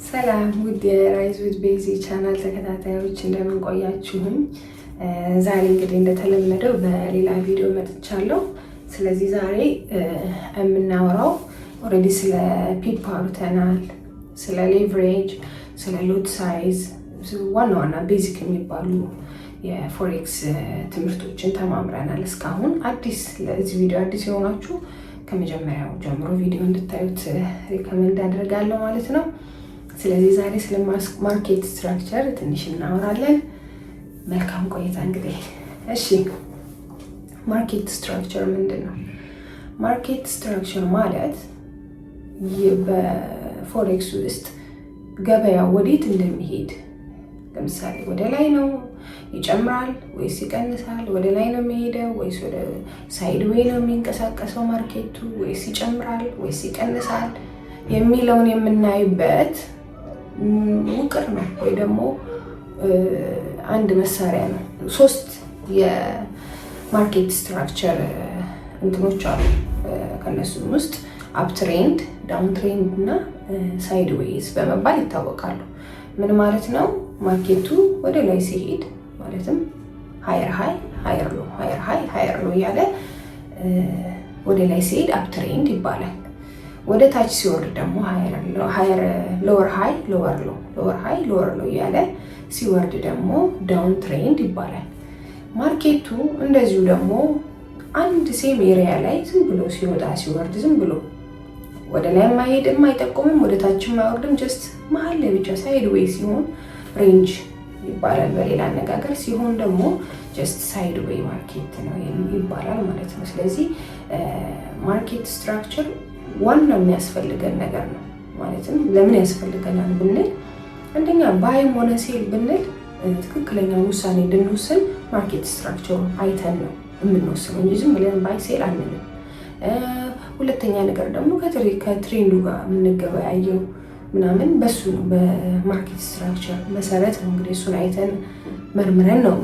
ሰላም ውድ የራይዝ ዊዝ ቤዚ ቻናል ተከታታዮች እንደምን ቆያችሁኝ? ዛሬ እንግዲህ እንደተለመደው በሌላ ቪዲዮ መጥቻለሁ። ስለዚህ ዛሬ የምናወራው ኦልሬዲ ስለ ፒፕ አውርተናል፣ ስለ ሌቨሬጅ፣ ስለ ሎት ሳይዝ፣ ዋና ዋና ቤዚክ የሚባሉ የፎሬክስ ትምህርቶችን ተማምረናል እስካሁን። ለዚህ ቪዲዮ አዲስ የሆናችሁ ከመጀመሪያው ጀምሮ ቪዲዮ እንድታዩት ሪኮመንድ አደርጋለሁ ማለት ነው። ስለዚህ ዛሬ ስለ ማርኬት ስትራክቸር ትንሽ እናወራለን። መልካም ቆይታ። እንግዲህ እሺ፣ ማርኬት ስትራክቸር ምንድን ነው? ማርኬት ስትራክቸር ማለት በፎሬክስ ውስጥ ገበያ ወዴት እንደሚሄድ፣ ለምሳሌ ወደ ላይ ነው ይጨምራል ወይስ ይቀንሳል? ወደ ላይ ነው የሚሄደው ወይስ ወደ ሳይድ ዌይ ነው የሚንቀሳቀሰው ማርኬቱ? ወይስ ይጨምራል ወይስ ይቀንሳል የሚለውን የምናይበት ውቅር ነው ወይ ደግሞ አንድ መሳሪያ ነው። 3 የማርኬት ስትራክቸር እንትኖች አሉ። ከነሱም ውስጥ አፕ ትሬንድ፣ ዳውን ትሬንድ እና ሳይድ ዌይዝ በመባል ይታወቃሉ። ምን ማለት ነው? ማርኬቱ ወደ ላይ ሲሄድ ማለትም ሃየር ሃይ ሃየር ሎ ሃየር ሃይ ሃየር ሎ እያለ ወደ ላይ ሲሄድ አፕ ትሬንድ ይባላል። ወደ ታች ሲወርድ ደግሞ ሎወር ሃይ ሎወር ሎ ሎወር ሃይ ሎወር ሎ እያለ ሲወርድ ደግሞ ዳውን ትሬንድ ይባላል። ማርኬቱ እንደዚሁ ደግሞ አንድ ሴም ኤሪያ ላይ ዝም ብሎ ሲወጣ ሲወርድ ዝም ብሎ ወደ ላይ የማይሄድም አይጠቁምም፣ ወደ ታች የማይወርድም፣ ጀስት መሀል ላይ ብቻ ሳይድ ዌይ ሲሆን ሬንጅ ይባላል። በሌላ አነጋገር ሲሆን ደግሞ ጀስት ሳይድ ዌይ ማርኬት ነው ይባላል ማለት ነው። ስለዚህ ማርኬት ስትራክቸር ዋና የሚያስፈልገን ነገር ነው። ማለትም ለምን ያስፈልገናል ብንል፣ አንደኛ ባይም ሆነ ሴል ብንል ትክክለኛውን ውሳኔ እንድንወስን ማርኬት ስትራክቸሩን አይተን ነው የምንወስነው እንጂ ዝም ብለን ባይ ሴል አንልም። ሁለተኛ ነገር ደግሞ ከትሬንዱ ጋር የምንገበያየው ምናምን በሱ ነው፣ በማርኬት ስትራክቸር መሰረት ነው። እንግዲህ እሱን አይተን መርምረን ነው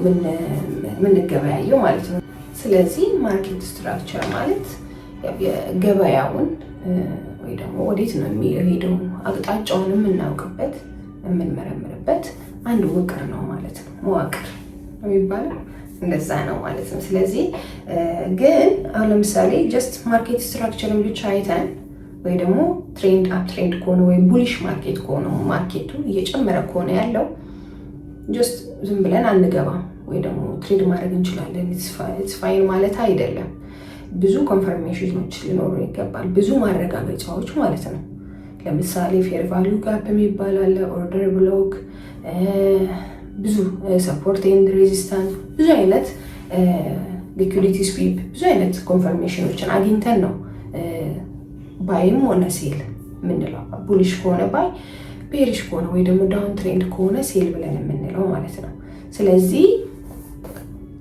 የምንገበያየው ማለት ነው። ስለዚህ ማርኬት ስትራክቸር ማለት የገበያውን ወይ ደግሞ ወዴት ነው የሚሄደው አቅጣጫውን የምናውቅበት የምንመረምርበት አንድ ውቅር ነው ማለት ነው። መዋቅር የሚባለው እንደዛ ነው ማለት ነው። ስለዚህ ግን አሁን ለምሳሌ ጀስት ማርኬት ስትራክቸርን ብቻ አይተን ወይ ደግሞ ትሬንድ አፕ ትሬንድ ከሆነ ወይ ቡሊሽ ማርኬት ከሆነ ማርኬቱ እየጨመረ ከሆነ ያለው ጀስት ዝም ብለን አንገባም ወይ ደግሞ ትሬድ ማድረግ እንችላለን። ኢትስ ፋይን ማለት አይደለም። ብዙ ኮንፈርሜሽኖች ሊኖሩ ይገባል፣ ብዙ ማረጋገጫዎች ማለት ነው። ለምሳሌ ፌር ቫሊዩ ጋፕ የሚባል አለ፣ ኦርደር ብሎክ፣ ብዙ ሰፖርት ኤንድ ሬዚስታንስ፣ ብዙ አይነት ሊኩዊዲቲ ስዊፕ፣ ብዙ አይነት ኮንፈርሜሽኖችን አግኝተን ነው ባይም ሆነ ሴል የምንለው። ቡሊሽ ከሆነ ባይ፣ ቤሪሽ ከሆነ ወይ ደግሞ ዳውን ትሬንድ ከሆነ ሴል ብለን የምንለው ማለት ነው። ስለዚህ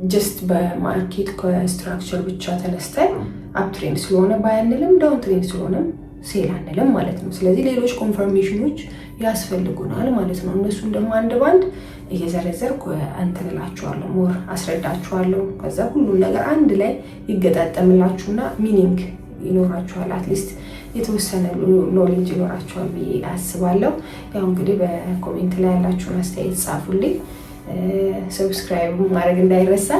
ጀስት በማርኬት ስትራክቸር ብቻ ተነስተን አፕ ትሬንድ ስለሆነ ባይ አንልም፣ ዳውን ትሬንድ ስለሆነም ሴል አንልም ማለት ነው። ስለዚህ ሌሎች ኮንፈርሜሽኖች ያስፈልጉናል ማለት ነው። እነሱን ደግሞ አንድ ባንድ እየዘረዘርኩ እንትን እላችኋለሁ፣ ሞር አስረዳችኋለሁ። ከዛ ሁሉም ነገር አንድ ላይ ይገጣጠምላችሁና ሚኒንግ ይኖራችኋል፣ አትሊስት የተወሰነ ኖሌጅ ይኖራችኋል ብዬ አስባለሁ። ያው እንግዲህ በኮሜንት ላይ ያላችሁን አስተያየት ጻፉልኝ። ሰብስክራይብ ማድረግ እንዳይረሳ።